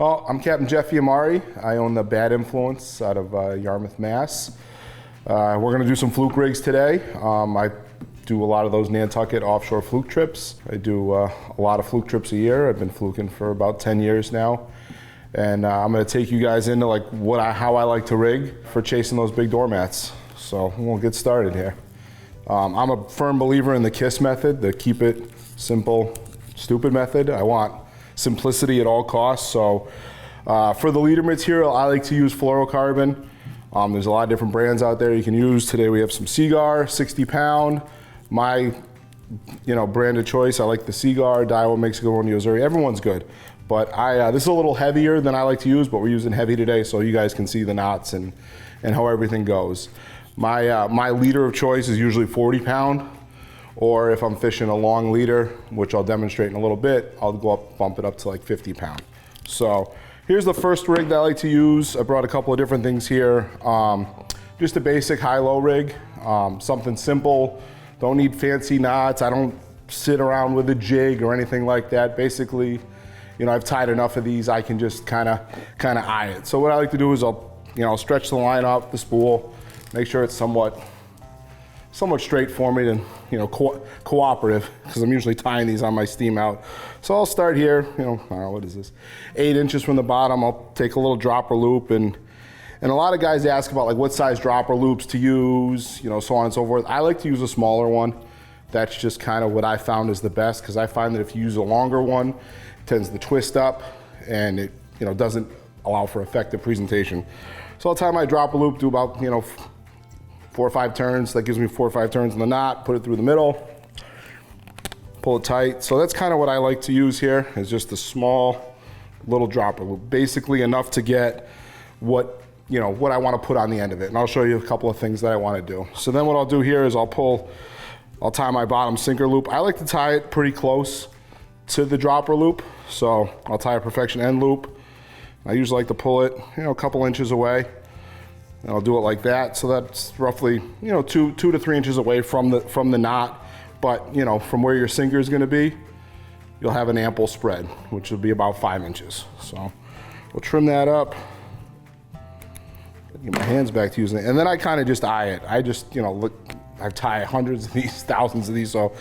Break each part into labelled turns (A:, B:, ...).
A: Well, I'm Captain Jeff Viamari. I own the Bad Influence out of Yarmouth, Mass. We're going to do some fluke rigs today. I do a lot of those Nantucket offshore fluke trips. I do a lot of fluke trips a year. I've been fluking for about 10 years now. And I'm going to take you guys into like how I like to rig for chasing those big doormats. So we'll get started here. I'm a firm believer in the KISS method, the keep it simple, stupid method. I want simplicity at all costs. So for the leader material, I like to use fluorocarbon. There's a lot of different brands out there you can use. Today we have some Seagar, 60 pound. My brand of choice, I like the Seagar, Daiwa makes a good one, Yozuri, everyone's good. But this is a little heavier than I like to use, but we're using heavy today so you guys can see the knots and how everything goes. My leader of choice is usually 40 pound. Or if I'm fishing a long leader, which I'll demonstrate in a little bit, I'll go up, bump it up to like 50 pound. So here's the first rig that I like to use. I brought a couple of different things here. Just a basic high-low rig, something simple. Don't need fancy knots. I don't sit around with a jig or anything like that. Basically, I've tied enough of these, I can just kind of eye it. So what I like to do is I'll stretch the line up, the spool, make sure it's somewhat straight for me and cooperative, because I'm usually tying these on my steam out. So I'll start here, I don't know, what is this? 8 inches from the bottom. I'll take a little dropper loop, and a lot of guys ask about like what size dropper loops to use, so on and so forth. I like to use a smaller one. That's just kind of what I found is the best, because I find that if you use a longer one, it tends to twist up and it doesn't allow for effective presentation. So I'll tie my dropper loop, do about 4 or 5 turns. That gives me 4 or 5 turns in the knot, put it through the middle, pull it tight. So that's kind of what I like to use here, is just a small little dropper loop, basically enough to get what I want to put on the end of it. And I'll show you a couple of things that I want to do. So then what I'll do here is I'll tie my bottom sinker loop. I like to tie it pretty close to the dropper loop. So I'll tie a perfection end loop. I usually like to pull it, a couple inches away. And I'll do it like that. So that's roughly, 2 to 3 inches away from the knot. But, from where your sinker is going to be, you'll have an ample spread, which will be about 5 inches. So we'll trim that up. Get my hands back to using it. And then I kind of just eye it. I just, look, I tie hundreds of these, thousands of these. So,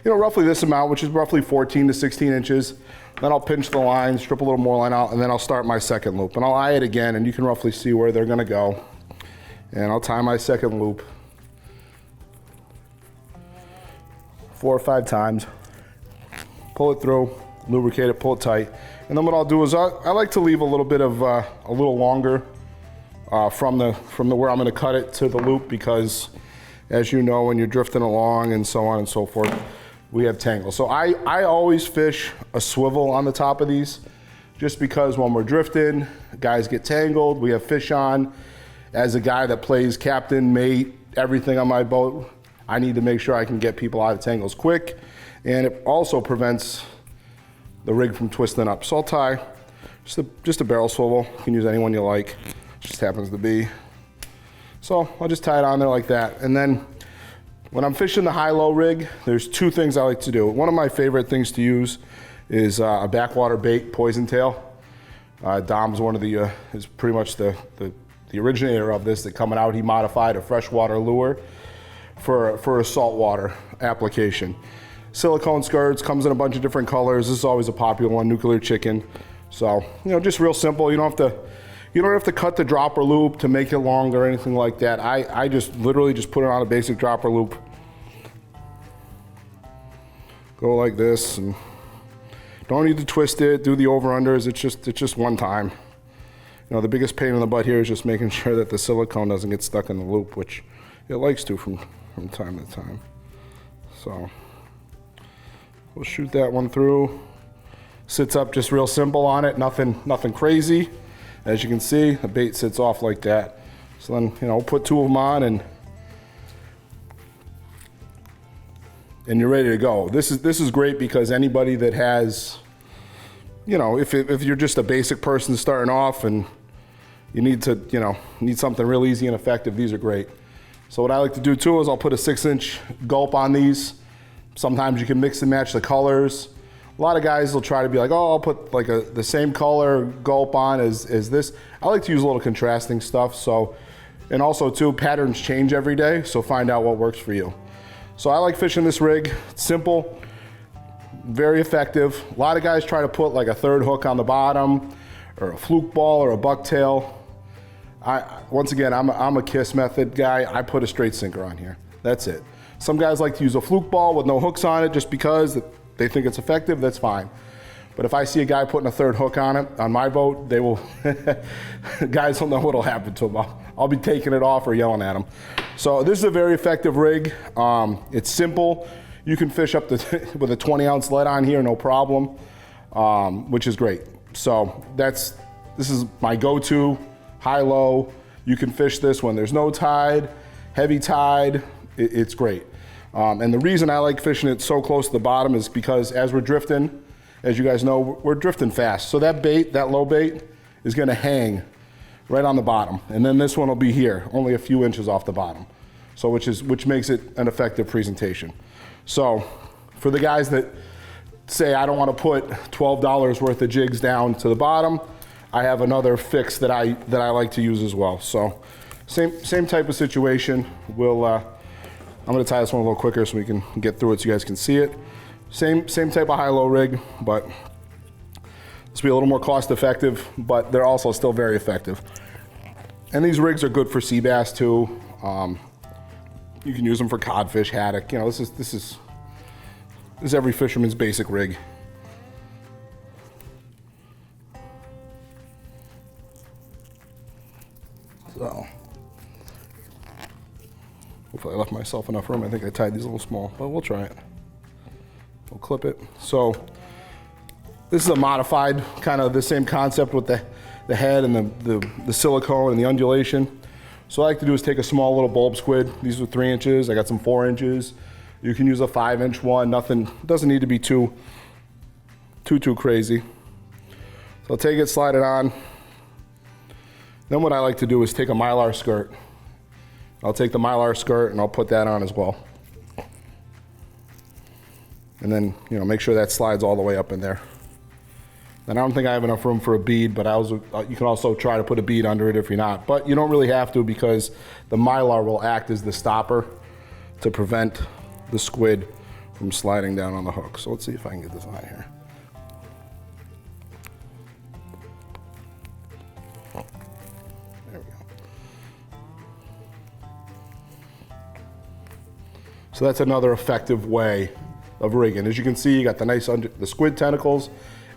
A: roughly this amount, which is roughly 14 to 16 inches. Then I'll pinch the line, strip a little more line out, and then I'll start my second loop. And I'll eye it again, and you can roughly see where they're going to go. And I'll tie my second loop 4 or 5 times, pull it through, lubricate it, pull it tight. And then what I'll do is I like to leave a little bit of a little longer from the where I'm going to cut it to the loop, because as you know, when you're drifting along and so on and so forth, we have tangles. So I always fish a swivel on the top of these, just because when we're drifting, guys get tangled, we have fish on. As a guy that plays captain, mate, everything on my boat, I need to make sure I can get people out of tangles quick, and it also prevents the rig from twisting up. So I'll tie just a barrel swivel. You can use any one you like, just happens to be. So I'll just tie it on there like that. And then when I'm fishing the high-low rig, there's 2 things I like to do. One of my favorite things to use is a backwater bait poison tail. Dom's one of the is pretty much the originator of this. That coming out, he modified a freshwater lure for a saltwater application. Silicone skirts, comes in a bunch of different colors. This is always a popular one, nuclear chicken. So just real simple. You don't have to cut the dropper loop to make it longer or anything like that. I just literally just put it on a basic dropper loop. Go like this, and don't need to twist it, do the over-unders. It's just one time. The biggest pain in the butt here is just making sure that the silicone doesn't get stuck in the loop, which it likes to from time to time. So we'll shoot that one through. Sits up just real simple on it, nothing crazy. As you can see, the bait sits off like that. So then, put 2 of them on, and you're ready to go. This is great because anybody that has, if you're just a basic person starting off and you need something real easy and effective, these are great. So what I like to do too is I'll put a 6-inch gulp on these. Sometimes you can mix and match the colors. A lot of guys will try to be like, oh, I'll put like the same color gulp on as this. I like to use a little contrasting stuff. So, and also too, patterns change every day. So find out what works for you. So I like fishing this rig. It's simple, very effective. A lot of guys try to put like a third hook on the bottom or a fluke ball or a bucktail. Once again, I'm a KISS method guy. I put a straight sinker on here. That's it. Some guys like to use a fluke ball with no hooks on it just because they think it's effective. That's fine. But if I see a guy putting a third hook on it, on my boat, they will, guys don't know what'll happen to them. I'll be taking it off or yelling at them. So this is a very effective rig. It's simple. You can fish up with a 20-ounce lead on here, no problem, which is great. So this is my go-to, high-low. You can fish this when there's no tide, heavy tide. It's great. And the reason I like fishing it so close to the bottom is because as we're drifting, as you guys know, we're drifting fast. So that bait, that low bait, is gonna hang right on the bottom. And then this one will be here, only a few inches off the bottom. So which makes it an effective presentation. So for the guys that say, I don't wanna put $12 worth of jigs down to the bottom, I have another fix that I like to use as well. So same type of situation. I'm gonna tie this one a little quicker so we can get through it so you guys can see it. Same type of high-low rig, but this will be a little more cost-effective, but they're also still very effective. And these rigs are good for sea bass too. You can use them for codfish, haddock. You know, this is every fisherman's basic rig. So, hopefully I left myself enough room. I think I tied these a little small, but we'll try it. We'll clip it. So this is a modified, kind of the same concept with the head and the silicone and the undulation. So what I like to do is take a small little bulb squid. These are 3 inches. I got some 4 inches. You can use a 5-inch one. Nothing, doesn't need to be too crazy. So I'll take it, slide it on. Then what I like to do is take a Mylar skirt. I'll take the Mylar skirt and I'll put that on as well. And then, you know, make sure that slides all the way up in there. And I don't think I have enough room for a bead, but you can also try to put a bead under it if you're not. But you don't really have to because the Mylar will act as the stopper to prevent the squid from sliding down on the hook. So let's see if I can get this on here. There we go. So that's another effective way of rigging. As you can see, you got the squid tentacles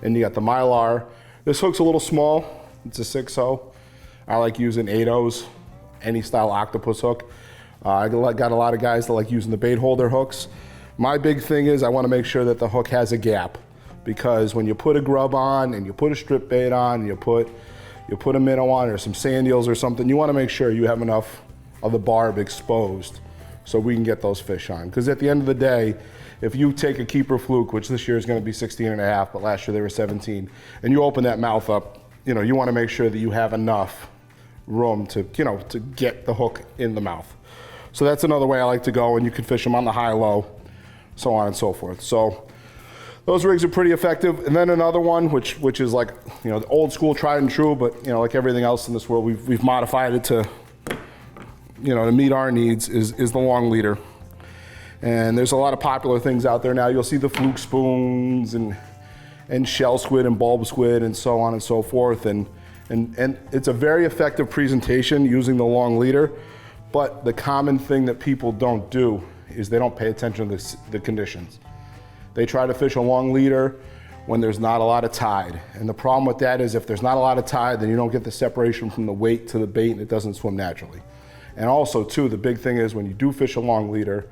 A: and you got the Mylar. This hook's a little small. It's a 6-0. I like using 8-0s, any style octopus hook. I got a lot of guys that like using the bait holder hooks. My big thing is I want to make sure that the hook has a gap, because when you put a grub on and you put a strip bait on and you put a minnow on or some sand eels or something, you want to make sure you have enough of the barb exposed so we can get those fish on. Because at the end of the day, if you take a keeper fluke, which this year is going to be 16.5, but last year they were 17, and you open that mouth up, you know, you want to make sure that you have enough room to, you know, to get the hook in the mouth. So that's another way I like to go, and you can fish them on the high-low, so on and so forth. So those rigs are pretty effective. And then another one, which is like, you know, the old school tried and true, but, you know, like everything else in this world, we've modified it to, you know, to meet our needs, is the long leader. And there's a lot of popular things out there now. You'll see the fluke spoons and shell squid and bulb squid and so on and so forth. And it's a very effective presentation using the long leader. But the common thing that people don't do is they don't pay attention to the conditions. They try to fish a long leader when there's not a lot of tide. And the problem with that is if there's not a lot of tide, then you don't get the separation from the weight to the bait and it doesn't swim naturally. And also too, the big thing is when you do fish a long leader,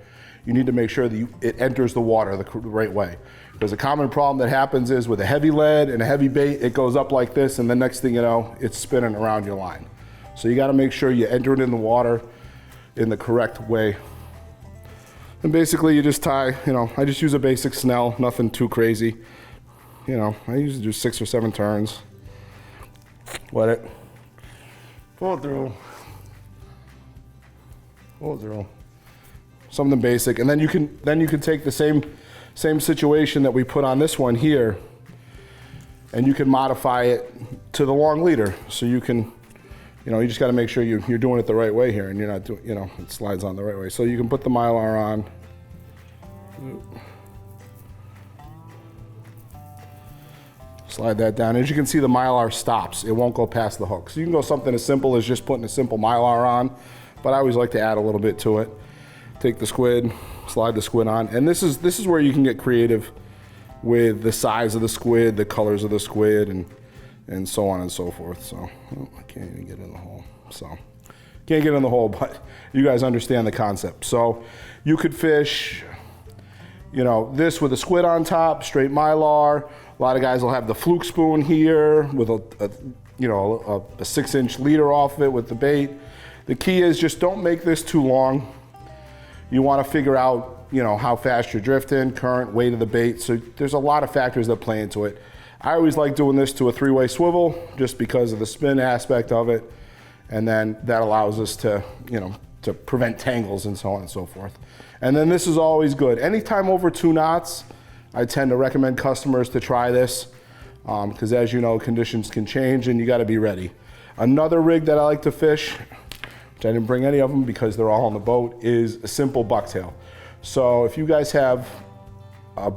A: you need to make sure that it enters the water the right way. Because a common problem that happens is with a heavy lead and a heavy bait, it goes up like this, and the next thing you know, it's spinning around your line. So you gotta make sure you enter it in the water in the correct way. And basically you just tie, you know, I just use a basic snell, nothing too crazy. You know, I usually do 6 or 7 turns. Wet it, pull it through, pull it through. Something basic, and then you can take the same Same situation that we put on this one here, and you can modify it to the long leader. So you can, you just got to make sure you're doing it the right way here, and you're not doing, it slides on the right way. So you can put the Mylar on. Slide that down. As you can see, the Mylar stops. It won't go past the hook. So you can go something as simple as just putting a simple Mylar on, but I always like to add a little bit to it. Take the squid, slide the squid on, and this is where you can get creative with the size of the squid, the colors of the squid, and so on and so forth. So I can't even get in the hole. So can't get in the hole, but you guys understand the concept. So you could fish, this with a squid on top, straight Mylar. A lot of guys will have the Fluke spoon here with a 6-inch leader off of it with the bait. The key is just don't make this too long. You want to figure out, how fast you're drifting, current, weight of the bait. So there's a lot of factors that play into it. I always like doing this to a 3-way swivel just because of the spin aspect of it. And then that allows us to, to prevent tangles and so on and so forth. And then this is always good. Anytime over 2 knots, I tend to recommend customers to try this because as you know, conditions can change and you got to be ready. Another rig that I like to fish, which I didn't bring any of them because they're all on the boat, is a simple bucktail. So if you guys have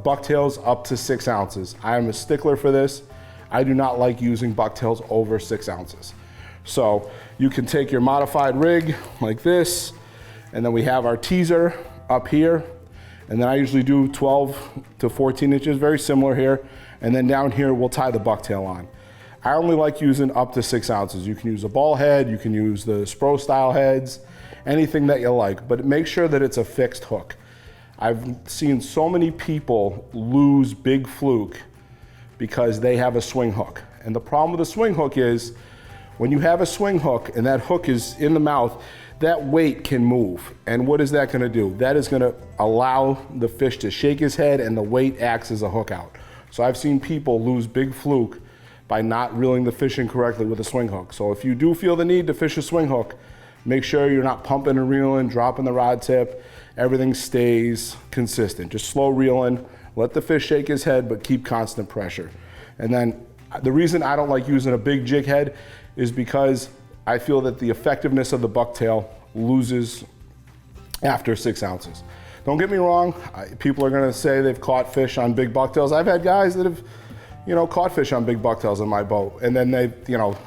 A: bucktails up to 6 ounces, I'm a stickler for this. I do not like using bucktails over 6 ounces. So you can take your modified rig like this, and then we have our teaser up here. And then I usually do 12 to 14 inches, very similar here. And then down here, we'll tie the bucktail on. I only like using up to 6 ounces. You can use a ball head, you can use the Spro style heads, anything that you like, but make sure that it's a fixed hook. I've seen so many people lose big fluke because they have a swing hook. And the problem with a swing hook is when you have a swing hook and that hook is in the mouth, that weight can move. And what is that gonna do? That is gonna allow the fish to shake his head and the weight acts as a hook out. So I've seen people lose big fluke by not reeling the fish in correctly with a swing hook. So if you do feel the need to fish a swing hook, make sure you're not pumping and reeling, dropping the rod tip. Everything stays consistent. Just slow reeling, let the fish shake his head, but keep constant pressure. And then the reason I don't like using a big jig head is because I feel that the effectiveness of the bucktail loses after 6 ounces. Don't get me wrong, people are gonna say they've caught fish on big bucktails. I've had guys that have, caught fish on big bucktails in my boat, and then they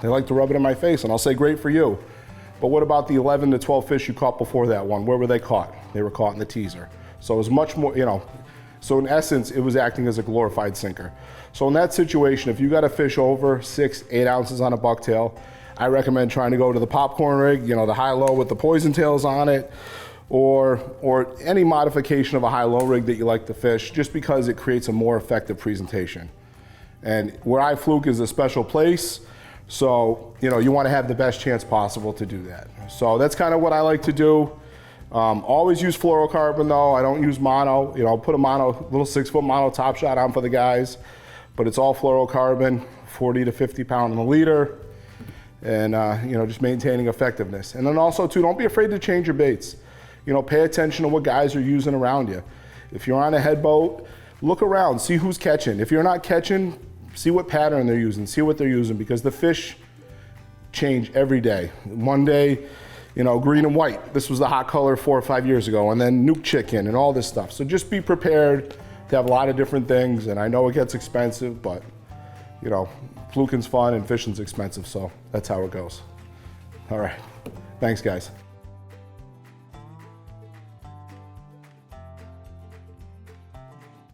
A: like to rub it in my face, and I'll say, great for you. But what about the 11 to 12 fish you caught before that one? Where were they caught? They were caught in the teaser. So it was much more, so in essence, it was acting as a glorified sinker. So in that situation, if you got a fish over 6, 8 ounces on a bucktail, I recommend trying to go to the popcorn rig, the high-low with the poison tails on it, or any modification of a high-low rig that you like to fish, just because it creates a more effective presentation. And where I fluke is a special place, so you want to have the best chance possible to do that. So that's kind of what I like to do. Always use fluorocarbon though. I don't use mono. I'll put a little 6-foot mono top shot on for the guys, but it's all fluorocarbon, 40 to 50 pound on the leader. And just maintaining effectiveness. And then also too, don't be afraid to change your baits. Pay attention to what guys are using around you. If you're on a head boat, look around, see who's catching. If you're not catching, see what pattern they're using, see what they're using, because the fish change every day. One day, green and white. This was the hot color 4 or 5 years ago, and then nuke chicken and all this stuff. So just be prepared to have a lot of different things. And I know it gets expensive, but fluking's fun and fishing's expensive, so that's how it goes. All right, thanks guys.